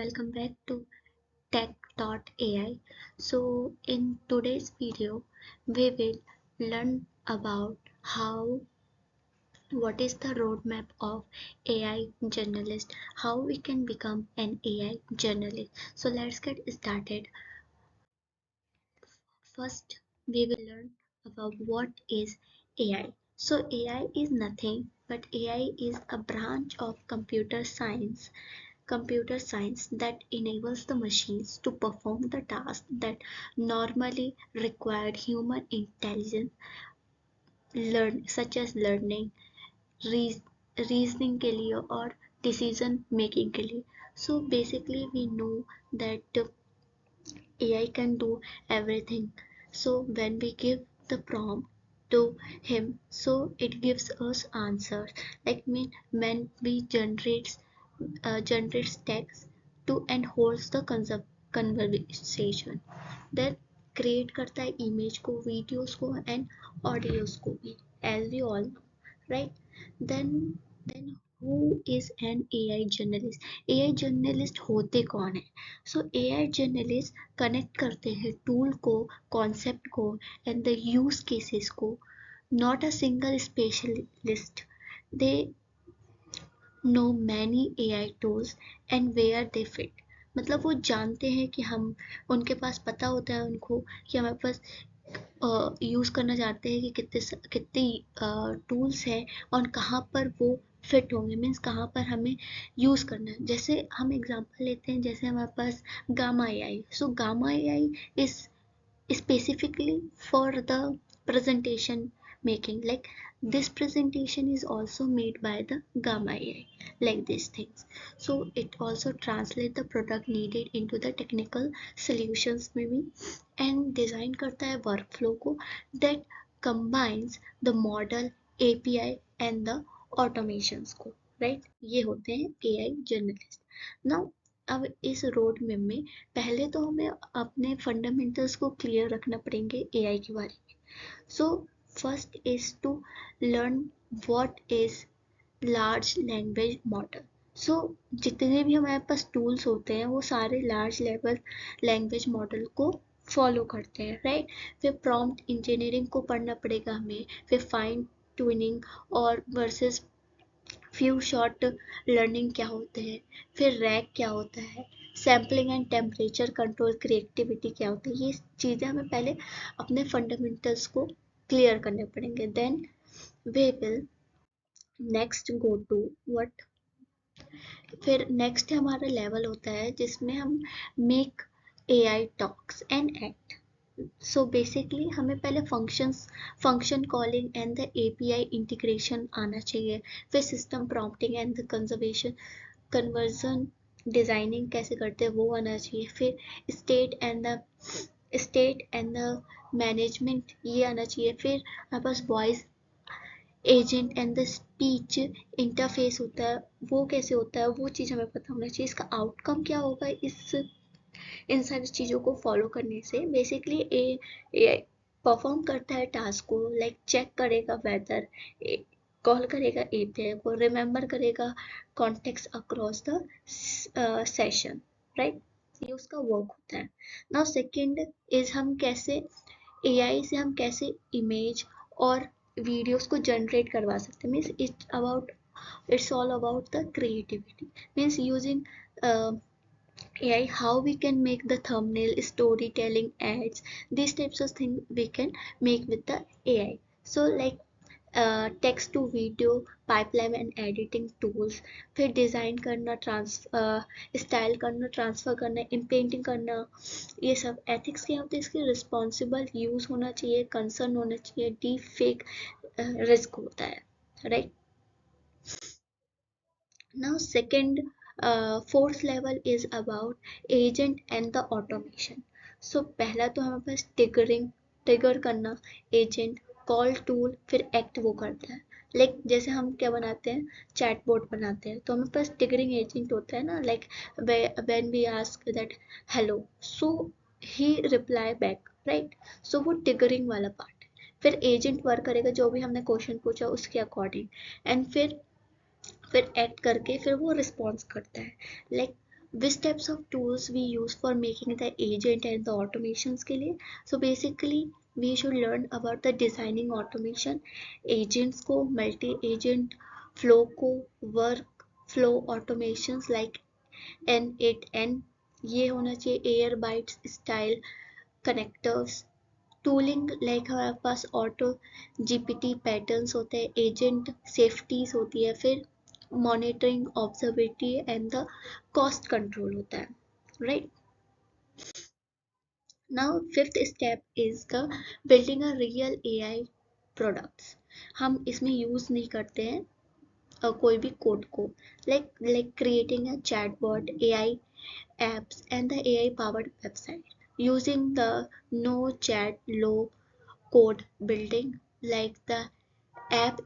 welcome back to Tech.ai. So in today's video, we will learn about what is the roadmap of AI generalist, how we can become an AI generalist. So let's get started. First, we will learn about what is AI. So AI is nothing but AI is a branch of computer science that enables the machines to perform the tasks that normally required human intelligence, such as learning, reasoning के लिए और decision making के लिए. So basically we know that AI can do everything. So when we give the prompt to him, so it gives us answers. Like when we generates text to and holds the conversation. Then create करता है image को, videos को and audios को भी, as we all know, right? Then who is an AI journalist? AI journalist होते कौन है? So AI journalist connect करते हैं टूल को, कॉन्सेप्ट को एंड द यूज केसेस को, not a single specialist. They know many AI tools and where they fit. मतलब वो जानते हैं कि हम उनके पास पता होता है उनको कि हमारे पास यूज़ करना चाहते हैं कि कितने टूल्स हैं और कहाँ पर वो फिट होंगे, मीन्स कहाँ पर हमें यूज़ करना है. जैसे हम एग्जांपल लेते हैं, जैसे हमारे पास Gamma AI. So Gamma AI is specifically for the presentation making, like this presentation is also made by the gamma AI, like these things. So it also translate the product needed into the technical solutions maybe, and design करता है workflow को that combines the model, API and the automations को, right? ये होते हैं AI generalist. Now अब इस road map में पहले तो हमें अपने फंडामेंटल्स को क्लियर रखना पड़ेंगे एआई के बारे में. So first is to learn what is large language model. So जितने भी हमारे पास टूल्स होते हैं वो सारे लार्ज लेवल लैंग्वेज मॉडल को फॉलो करते हैं, राइट? फिर प्रॉम्प्ट इंजीनियरिंग को पढ़ना पड़ेगा हमें, फिर फाइन ट्यूनिंग और वर्सेस फ्यू शॉट लर्निंग क्या होते हैं, फिर रैक क्या होता है, sampling and temperature control creativity क्या होता है. ये चीज़ें हमें पहले अपने फंडामेंटल्स को क्लियर करने पड़ेंगे. Then we will next go to what. फिर नेक्स्ट हमारा लेवल होता है जिसमें हम make AI talks and act. So basically हमें पहले function calling and the API integration आना चाहिए. फिर system prompting and the conversion designing कैसे करते हैं वो आना चाहिए. फिर स्टेट एंड द मैनेजमेंट ये आना चाहिए. फिर हमारे पास voice agent and the speech interface होता है, वो कैसे होता है वो चीज़ हमें पता होना चाहिए. इसका आउटकम क्या होगा इन सारी चीज़ों को फॉलो करने से. बेसिकली ए परफॉर्म करता है टास्क को, लाइक चेक करेगा वेदर, कॉल करेगा एपीआई को, रिमेंबर करेगा context across the session, right? ये उसका वर्क होता है. नाउ सेकंड इज हम कैसे एआई से हम कैसे इमेज और वीडियोस को जनरेट करवा सकते हैं. Means it's all about the creativity. Means using AI, how we can make the thumbnail, storytelling, ads, these types of things we can make with the AI. So like text to video pipeline and editing tools. फिर design करना, style करना, transfer करना, इम्पेंटिंग करना, ये सब ethics क्या होते हैं इसके. रिस्पॉन्सिबल यूज़ होना चाहिए, कंसर्न होना चाहिए, डीप फेक रिस्क होता है, right? Now second, fourth level is about agent and the automation. So पहला तो हमारे पास ट्रिगर करना, एजेंट, कॉल टूल, फिर एक्ट वो करता है. लाइक जैसे हम क्या बनाते हैं, चैटबॉट बनाते हैं तो हमारे पास ट्रिगरिंग एजेंट होता है ना, like when we ask that hello, so he reply back, right? So वो ट्रिगरिंग वाला पार्ट है. फिर एजेंट वर्क करेगा जो भी हमने क्वेश्चन पूछा उसके अकॉर्डिंग, एंड फिर एक्ट करके फिर वो रिस्पॉन्स करता है. Like which types of tools we use for making the agent and the automations के लिए. So basically we should learn about the designing automation, agents को, multi agent flow को, work flow automations like N8N, ये होना चाहिए, air bytes style connectors, tooling like हमारे पास auto GPT patterns होते हैं, एजेंट सेफ्टीज होती है, फिर monitoring observability and the cost control होता है, right. Now fifth step is the building a real AI products. हम इसमें यूज नहीं करते हैं कोई भी कोड को, like creating a chatbot, AI apps and the AI powered website using the no chat low code building like the app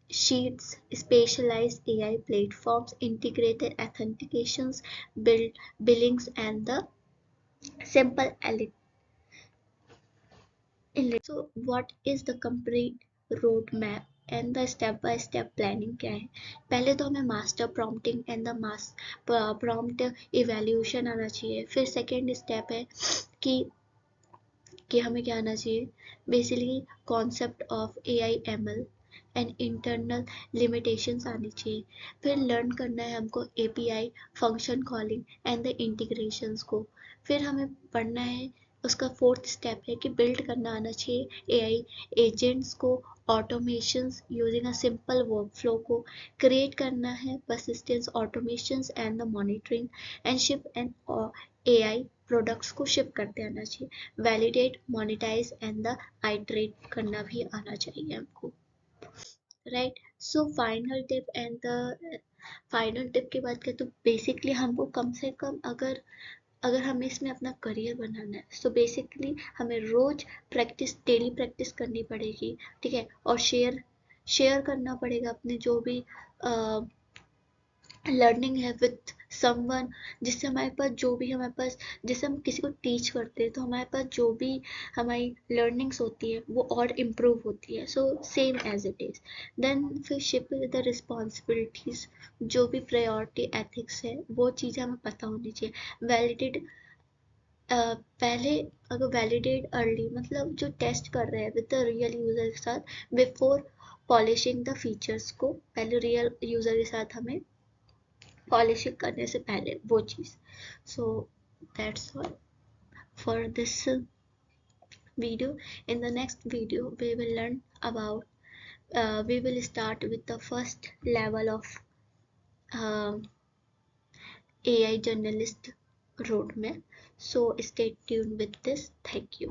sheets, specialized AI platforms, integrated authentications, billings and the simple so what is the complete roadmap and the step by step planning क्या है. पहले तो हमें master prompting and the mass prompt evaluation आना चाहिए. फिर second step है कि हमें क्या आना चाहिए, basically concept of A I am L and internal limitations आनी चाहिए. फिर लर्न करना है हमको A P I function calling and the integrations को. फिर हमें पढ़ना है, उसका फोर्थ स्टेप है कि बिल्ड करना आना चाहिए ए आई एजेंट्स को, automations using a simple workflow को क्रिएट करना है, persistence automations and the monitoring and ship and A I products को शिप करते आना चाहिए. Validate, monetise and the iterate करना भी आना चाहिए हमको, राइट. सो फाइनल टिप की बात करें तो बेसिकली हमको कम से कम अगर अगर हमें इसमें अपना करियर बनाना है तो बेसिकली हमें रोज प्रैक्टिस, डेली प्रैक्टिस करनी पड़ेगी, ठीक है. और शेयर करना पड़ेगा अपने जो भी लर्निंग है विथ समवन, जिससे हमारे पास जो भी हमारे पास, जैसे हम किसी को टीच करते हैं तो हमारे पास जो भी हमारी लर्निंग्स होती है वो और इम्प्रूव होती है. So same as it is. Then फिर शिप द रिस्पॉन्सिबिलिटीज, जो भी प्रायोरिटी एथिक्स है वो चीज़ें हमें पता होनी चाहिए. वैलिडेट पहले अगर वैलिडेट अर्ली, मतलब जो टेस्ट कर रहे हैं विद द रियल यूजर के साथ, बिफोर पॉलिशिंग द फीचर्स को, पहले रियल यूजर के साथ हमें पॉलिशिंग करने से पहले वो चीज़. So that's all for this video. In the next video we will learn about we will start with the first level of um AI Generalist Roadmap. So stay tuned with this. Thank you.